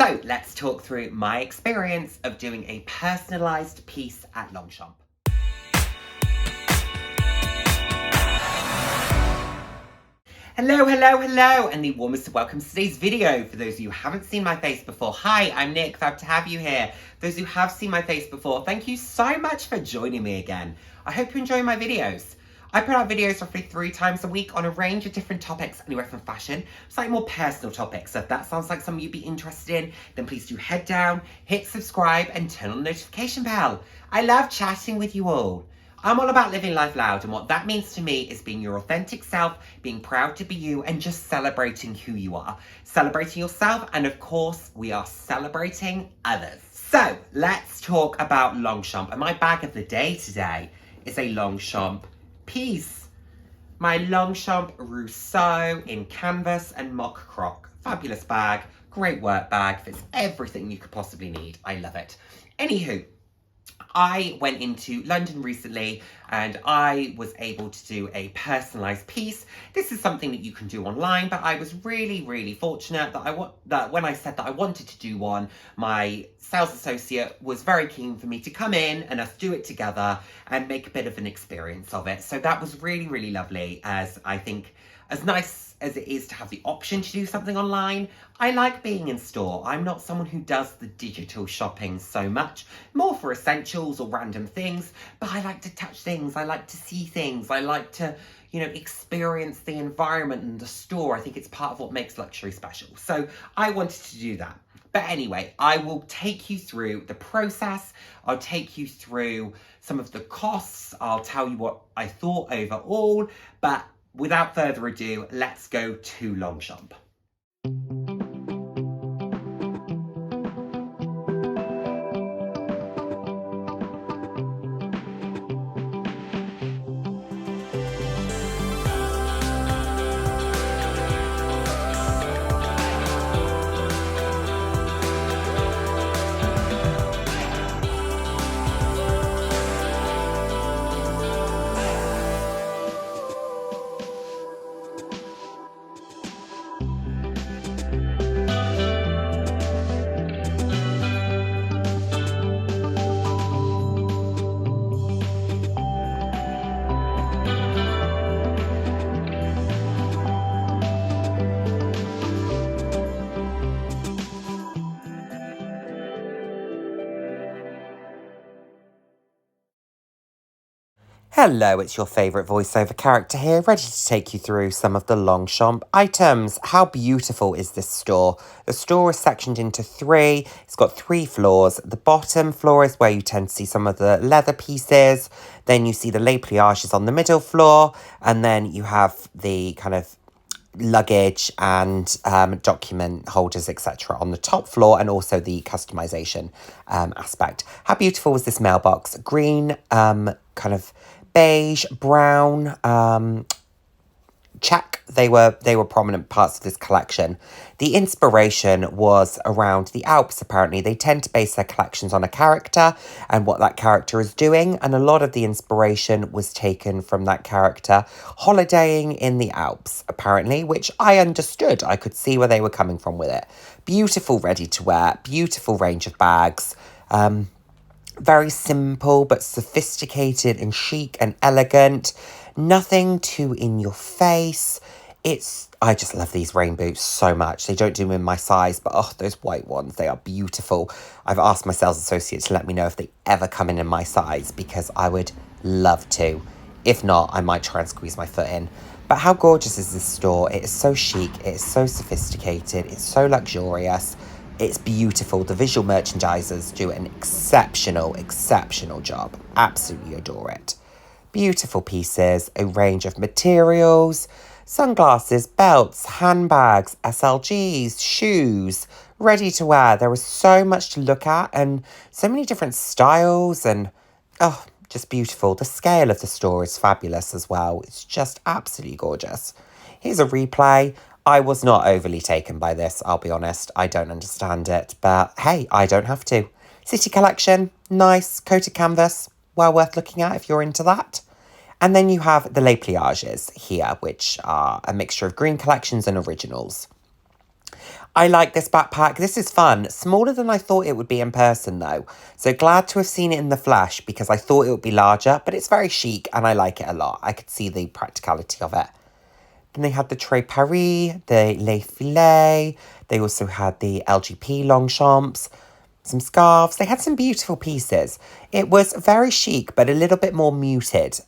So let's talk through my experience of doing a personalised piece at Longchamp. Hello, and the warmest of welcomes to today's video. For those of you who haven't seen my face before, hi, I'm Nick, glad to have you here. Those who have seen my face before, thank you so much for joining me again. I hope you enjoy my videos. I put out videos roughly 3 times a week on a range of different topics, anywhere from fashion, slightly more personal topics. So if that sounds like something you'd be interested in, then please do head down, hit subscribe, and turn on the notification bell. I love chatting with you all. I'm all about living life loud, and what that means to me is being your authentic self, being proud to be you, and just celebrating who you are. Celebrating yourself, and of course, we are celebrating others. So, let's talk about Longchamp, and my bag of the day today is a Longchamp piece. My Longchamp Rousseau in canvas and mock croc. Fabulous bag, great work bag, fits everything you could possibly need. I love it. Anywho, I went into London recently and I was able to do a personalised piece. This is something that you can do online, but I was really fortunate that when I said that I wanted to do one, my sales associate was very keen for me to come in and us do it together and make a bit of an experience of it. So that was really lovely, as I think, as nice as it is to have the option to do something online, I like being in store. I'm not someone who does the digital shopping so much, more for essentials or random things, but I like to touch things, I like to see things, I like to, experience the environment and the store. I think it's part of what makes luxury special. So I wanted to do that. But anyway, I will take you through the process. I'll take you through some of the costs. I'll tell you what I thought overall, but without further ado, let's go to Longchamp. Hello, it's your favourite voiceover character here, ready to take you through some of the Longchamp items. How beautiful is this store? The store is sectioned into 3. It's got 3 floors. The bottom floor is where you tend to see some of the leather pieces. Then you see the lait pliages on the middle floor. And then you have the kind of luggage and document holders, etc. on the top floor, and also the customization aspect. How beautiful was this mailbox? Green, kind of beige, brown, check. They were prominent parts of this collection. The inspiration was around the Alps, apparently. They tend to base their collections on a character and what that character is doing, and a lot of the inspiration was taken from that character holidaying in the Alps, apparently, which I understood. I could see where they were coming from with it. Beautiful ready to wear, beautiful range of bags. Very simple but sophisticated and chic and elegant. Nothing too in your face. I just love these rain boots so much. They don't do them in my size, but those white ones, they are beautiful. I've asked my sales associate to let me know if they ever come in my size, because I would love to. If not, I might try and squeeze my foot in. But how gorgeous is this store? It is so chic, it is so sophisticated, it's so luxurious. It's beautiful. The visual merchandisers do an exceptional job. Absolutely adore it. Beautiful pieces, a range of materials, sunglasses, belts, handbags, SLGs, shoes, ready to wear. There was so much to look at and so many different styles and, just beautiful. The scale of the store is fabulous as well. It's just absolutely gorgeous. Here's a replay. I was not overly taken by this, I'll be honest. I don't understand it, but hey, I don't have to. City collection, nice, coated canvas, well worth looking at if you're into that. And then you have the lait pliages here, which are a mixture of green collections and originals. I like this backpack. This is fun. Smaller than I thought it would be in person though. So glad to have seen it in the flesh because I thought it would be larger, but it's very chic and I like it a lot. I could see the practicality of it. Then they had the Très Paris, the Les Filets. They also had the LGP Longchamps, some scarves. They had some beautiful pieces. It was very chic, but a little bit more muted.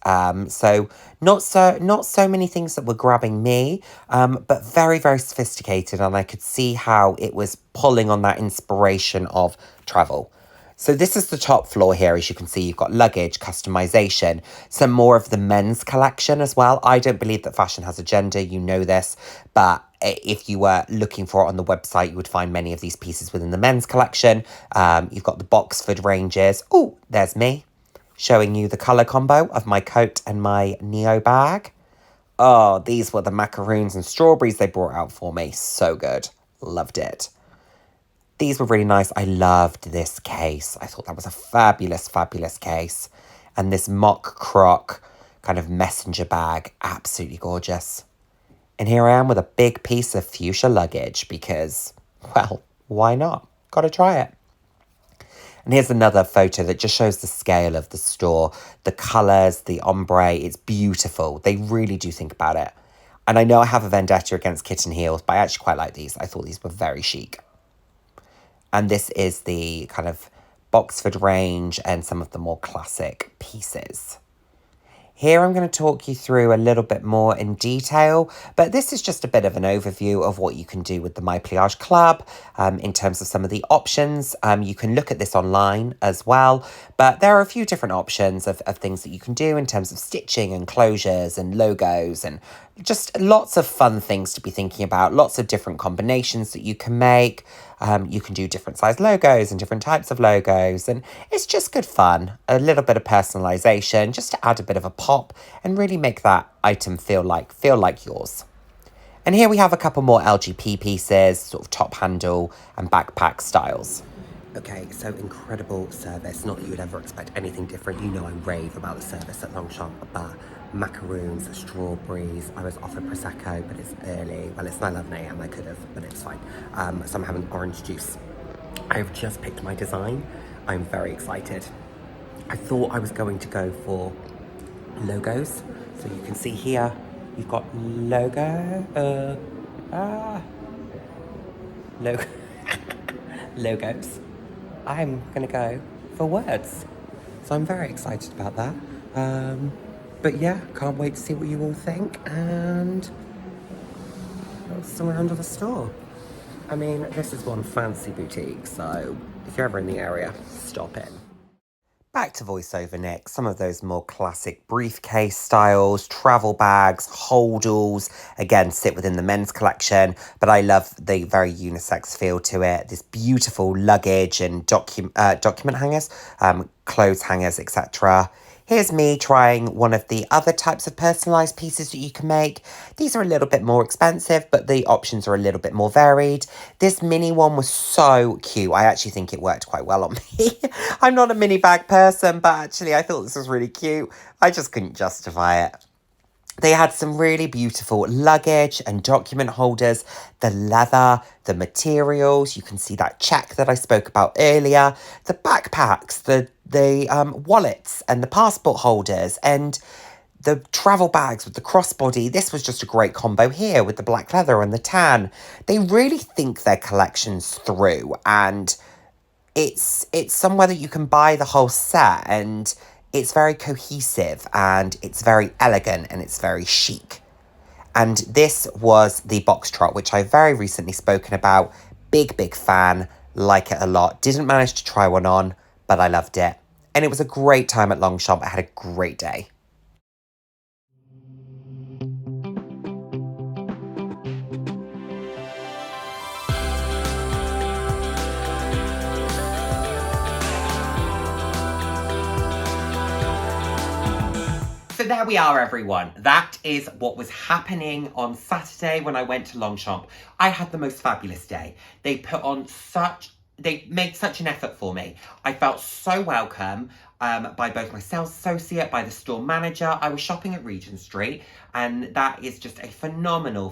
So not so many things that were grabbing me, but very, very sophisticated. And I could see how it was pulling on that inspiration of travel. So this is the top floor here. As you can see, you've got luggage, customization, some more of the men's collection as well. I don't believe that fashion has a gender, you know this, but if you were looking for it on the website, you would find many of these pieces within the men's collection. You've got the Boxford ranges. Oh, there's me showing you the colour combo of my coat and my Neo bag. Oh, these were the macaroons and strawberries they brought out for me. So good. Loved it. These were really nice. I loved this case. I thought that was a fabulous, fabulous case. And this mock croc kind of messenger bag. Absolutely gorgeous. And here I am with a big piece of fuchsia luggage because, well, why not? Got to try it. And here's another photo that just shows the scale of the store. The colours, the ombre, it's beautiful. They really do think about it. And I know I have a vendetta against kitten heels, but I actually quite like these. I thought these were very chic. And this is the kind of Boxford range and some of the more classic pieces. Here I'm going to talk you through a little bit more in detail, but this is just a bit of an overview of what you can do with the My Pliage Club in terms of some of the options. You can look at this online as well, but there are a few different options of things that you can do in terms of stitching and closures and logos and just lots of fun things to be thinking about, lots of different combinations that you can make. You can do different size logos and different types of logos, and it's just good fun. A little bit of personalization just to add a bit of a pop and really make that item feel like yours. And here we have a couple more LGP pieces, sort of top handle and backpack styles. Okay, so incredible service. Not that you would ever expect anything different. You know I rave about the service at Longchamp, but macaroons, strawberries. I was offered Prosecco, but it's early. Well, it's 9:11 a.m. I could have, but it's fine. So I'm having orange juice. I have just picked my design. I'm very excited. I thought I was going to go for logos. So you can see here, you've got logo, logos. I'm gonna go for words. So I'm very excited about that. But yeah, can't wait to see what you all think and what's around the store. I mean, this is one fancy boutique, so if you're ever in the area, stop in. Back to voiceover, Nick. Some of those more classic briefcase styles, travel bags, holdalls, again, sit within the men's collection, but I love the very unisex feel to it. This beautiful luggage and document hangers, clothes hangers, etc. Here's me trying one of the other types of personalised pieces that you can make. These are a little bit more expensive, but the options are a little bit more varied. This mini one was so cute. I actually think it worked quite well on me. I'm not a mini bag person, but actually I thought this was really cute. I just couldn't justify it. They had some really beautiful luggage and document holders, the leather, the materials. You can see that check that I spoke about earlier, the backpacks, the wallets and the passport holders and the travel bags with the crossbody. This was just a great combo here with the black leather and the tan. They really think their collections through, and it's somewhere that you can buy the whole set, and it's very cohesive and it's very elegant and it's very chic. And this was the box trot, which I've very recently spoken about. Big fan, like it a lot. Didn't manage to try one on, but I loved it. And it was a great time at Longchamp. I had a great day. So there we are, everyone. That is what was happening on Saturday when I went to Longchamp. I had the most fabulous day. They made such an effort for me. I felt so welcome by both my sales associate, by the store manager. I was shopping at Regent Street, and that is just a phenomenal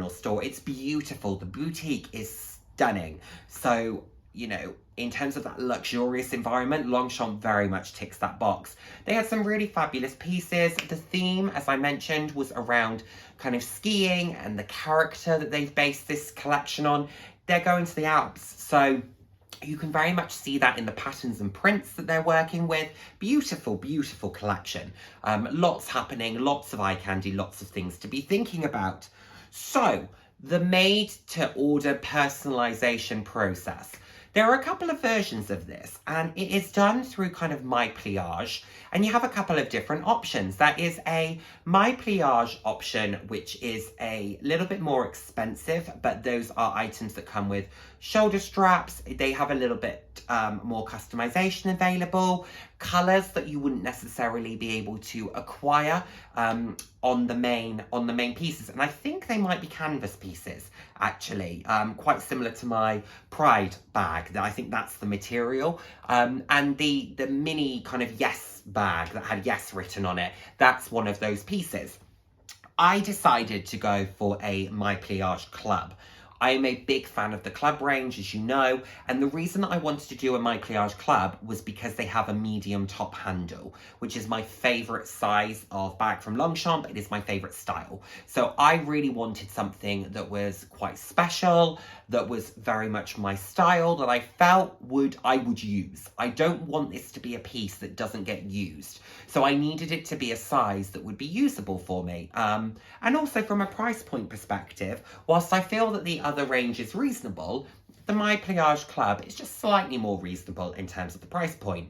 store. It's beautiful. The boutique is stunning. So, you know, in terms of that luxurious environment, Longchamp very much ticks that box. They had some really fabulous pieces. The theme, as I mentioned, was around kind of skiing and the character that they've based this collection on. They're going to the Alps, so you can very much see that in the patterns and prints that they're working with. Beautiful, beautiful collection. Lots happening, lots of eye candy, lots of things to be thinking about. So, the made-to-order personalization process. There are a couple of versions of this, and it is done through kind of My Pliage, and you have a couple of different options. That is a My Pliage option, which is a little bit more expensive, but those are items that come with shoulder straps. They have a little bit more customization available, colors that you wouldn't necessarily be able to acquire on the main pieces. And I think they might be canvas pieces, actually, quite similar to my Pride bag. I think that's the material. And the mini kind of Yes bag that had Yes written on it, that's one of those pieces. I decided to go for a My Pliage Club. I am a big fan of the club range, as you know, and the reason that I wanted to do a My Pliage Club was because they have a medium top handle, which is my favourite size of bag from Longchamp. It is my favourite style. So I really wanted something that was quite special, that was very much my style, that I felt I would use. I don't want this to be a piece that doesn't get used. So I needed it to be a size that would be usable for me. And also from a price point perspective, whilst I feel that the other range is reasonable, the My Pliage Club is just slightly more reasonable in terms of the price point.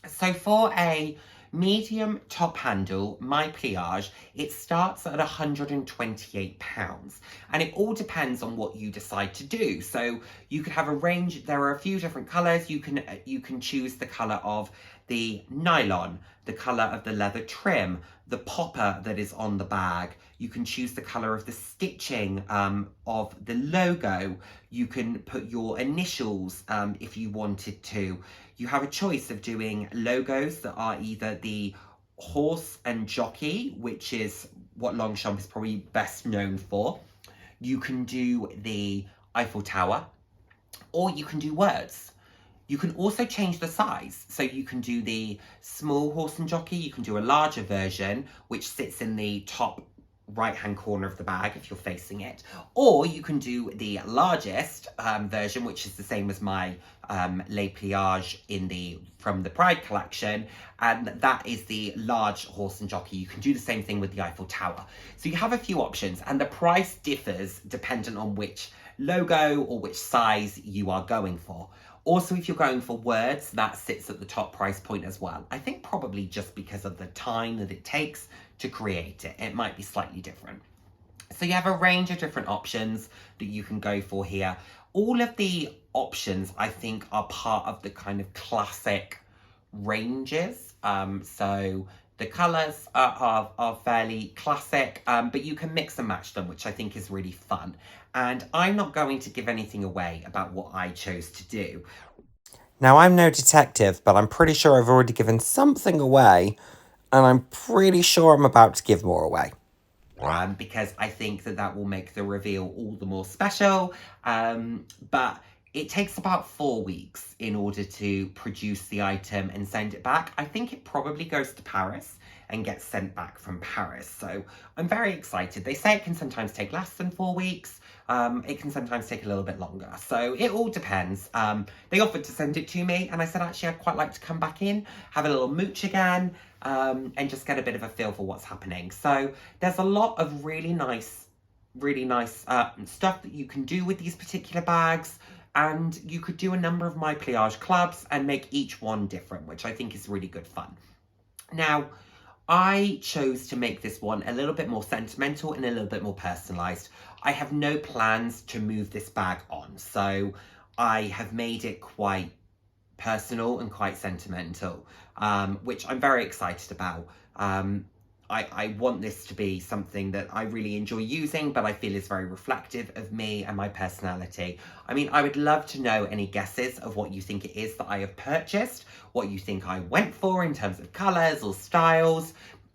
So for a medium top handle My Pliage, it starts at £128, and it all depends on what you decide to do. So you could have a range. There are a few different colors. You can choose the color of the nylon, the color of the leather trim, the popper that is on the bag. You can choose the color of the stitching of the logo. You can put your initials if you wanted to. You have a choice of doing logos that are either the horse and jockey, which is what Longchamp is probably best known for. You can do the Eiffel Tower, or you can do words. You can also change the size. So you can do the small horse and jockey. You can do a larger version, which sits in the top right-hand corner of the bag if you're facing it. Or you can do the largest version, which is the same as my Les Pliage from the Pride collection, and that is the large horse and jockey. You can do the same thing with the Eiffel Tower. So you have a few options, and the price differs dependent on which logo or which size you are going for. Also, if you're going for words, that sits at the top price point as well. I think probably just because of the time that it takes to create it. It might be slightly different. So you have a range of different options that you can go for here. All of the options, I think, are part of the kind of classic ranges. So the colours are fairly classic, but you can mix and match them, which I think is really fun. And I'm not going to give anything away about what I chose to do. Now, I'm no detective, but I'm pretty sure I've already given something away, and I'm pretty sure I'm about to give more away. Because I think that will make the reveal all the more special. But it takes about 4 weeks in order to produce the item and send it back. I think it probably goes to Paris and gets sent back from Paris. So I'm very excited. They say it can sometimes take less than 4 weeks. It can sometimes take a little bit longer. So it all depends. They offered to send it to me, and I said, actually, I'd quite like to come back in, have a little mooch again, and just get a bit of a feel for what's happening. So there's a lot of really nice stuff that you can do with these particular bags. And you could do a number of My Pliage clubs and make each one different, which I think is really good fun. Now, I chose to make this one a little bit more sentimental and a little bit more personalised. I have no plans to move this bag on, so I have made it quite personal and quite sentimental, which I'm very excited about. I want this to be something that I really enjoy using, but I feel is very reflective of me and my personality. I mean, I would love to know any guesses of what you think it is that I have purchased, what you think I went for in terms of colours or styles.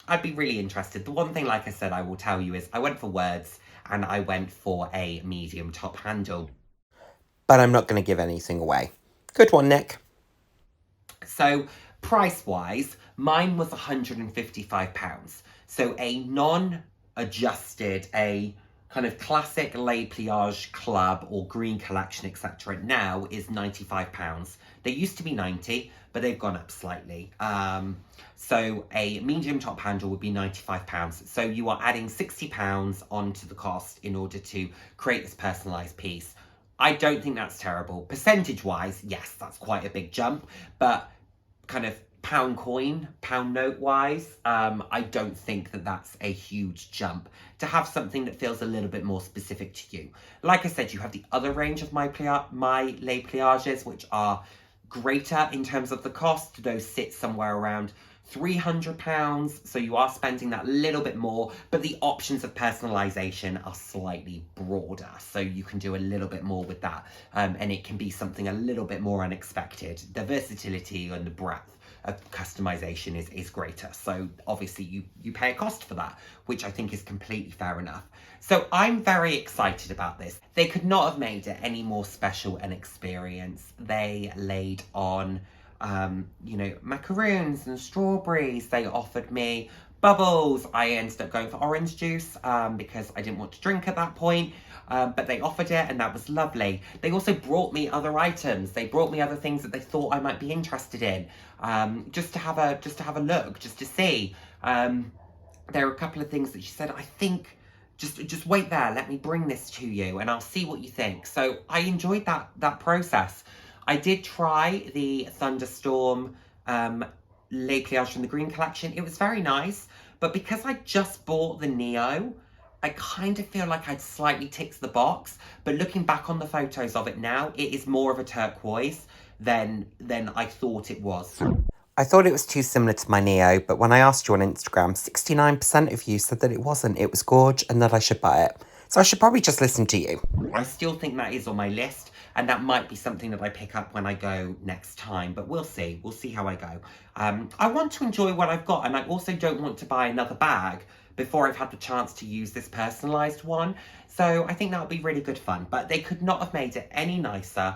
I'd be really interested. The one thing, like I said, I will tell you is I went for words and I went for a medium top handle. but I'm not going to give anything away. Good one, Nick. So price-wise, mine was £155. So a non-adjusted, a kind of classic Les Pliage Club or Green Collection, etc. now is £95. They used to be 90, but they've gone up slightly. So a medium top handle would be £95. So you are adding £60 onto the cost in order to create this personalised piece. I don't think that's terrible. Percentage-wise, yes, that's quite a big jump, but kind of pound coin, pound note wise, I don't think that that's a huge jump to have something that feels a little bit more specific to you. Like I said, you have the other range of my Les Pliages, which are greater in terms of the cost. Those sit somewhere around £300, so you are spending that little bit more, but the options of personalization are slightly broader, so you can do a little bit more with that, and it can be something a little bit more unexpected. The versatility and the breadth of customization is greater, so obviously you pay a cost for that, which I think is completely fair enough. So I'm very excited about this. They could not have made it any more special an experience. They laid on you know, macaroons and strawberries. They offered me bubbles. I ended up going for orange juice because I didn't want to drink at that point, but they offered it and that was lovely. They also brought me other items. They brought me other things that they thought I might be interested in, just to have a look, just to see. There are a couple of things that she said, I think, just wait there, let me bring this to you and I'll see what you think. So I enjoyed that process. I did try the Thunderstorm Les Pliages from the Green Collection. It was very nice, but because I just bought the Neo, I kind of feel like I'd slightly ticked the box. But looking back on the photos of it now, it is more of a turquoise than I thought it was. I thought it was too similar to my Neo, but when I asked you on Instagram, 69% of you said that it wasn't. It was gorge and that I should buy it. So I should probably just listen to you. I still think that is on my list, and that might be something that I pick up when I go next time, but we'll see. We'll see how I go. I want to enjoy what I've got, and I also don't want to buy another bag before I've had the chance to use this personalised one. So I think that'll be really good fun, but they could not have made it any nicer.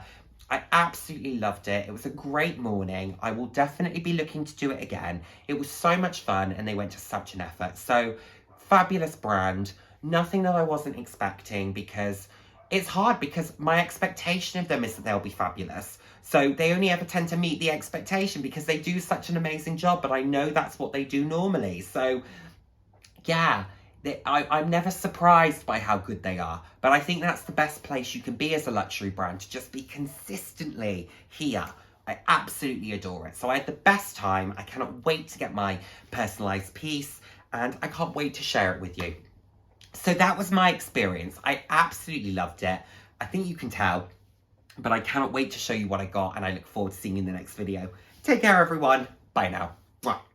I absolutely loved it. It was a great morning. I will definitely be looking to do it again. It was so much fun and they went to such an effort. So fabulous brand. Nothing that I wasn't expecting, because it's hard because my expectation of them is that they'll be fabulous. So they only ever tend to meet the expectation because they do such an amazing job, but I know that's what they do normally. So yeah, I'm never surprised by how good they are, but I think that's the best place you can be as a luxury brand, to just be consistently here. I absolutely adore it. So I had the best time. I cannot wait to get my personalised piece, and I can't wait to share it with you. So that was my experience. I absolutely loved it. I think you can tell, but I cannot wait to show you what I got, and I look forward to seeing you in the next video. Take care, everyone. Bye now. Mwah.